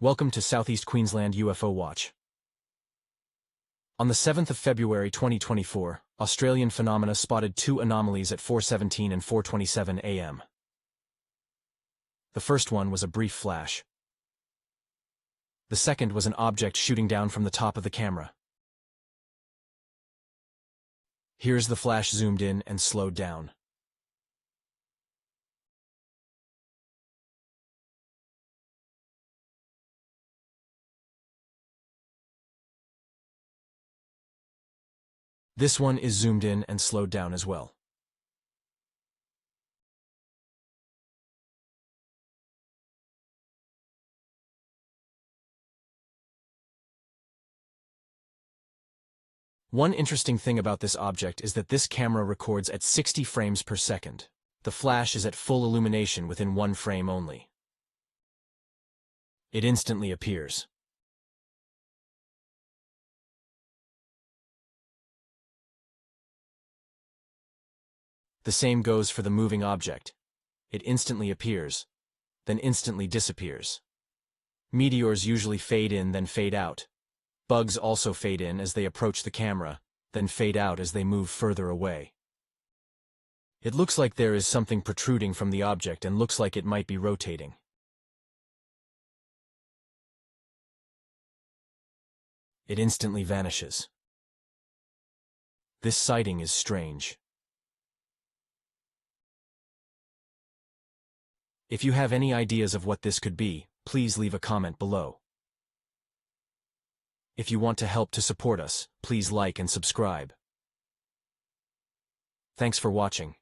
Welcome to Southeast Queensland UFO Watch. On the 7th of February 2024, Australian Phenomena spotted two anomalies at 4:17 and 4:27 a.m. The first one was a brief flash. The second was an object shooting down from the top of the camera. Here's the flash zoomed in and slowed down. This one is zoomed in and slowed down as well. One interesting thing about this object is that this camera records at 60 frames per second. The flash is at full illumination within one frame only. It instantly appears. The same goes for the moving object. It instantly appears, then instantly disappears. Meteors usually fade in, then fade out. Bugs also fade in as they approach the camera, then fade out as they move further away. It looks like there is something protruding from the object and looks like it might be rotating. It instantly vanishes. This sighting is strange. If you have any ideas of what this could be, please leave a comment below. If you want to help to support us, please like and subscribe. Thanks for watching.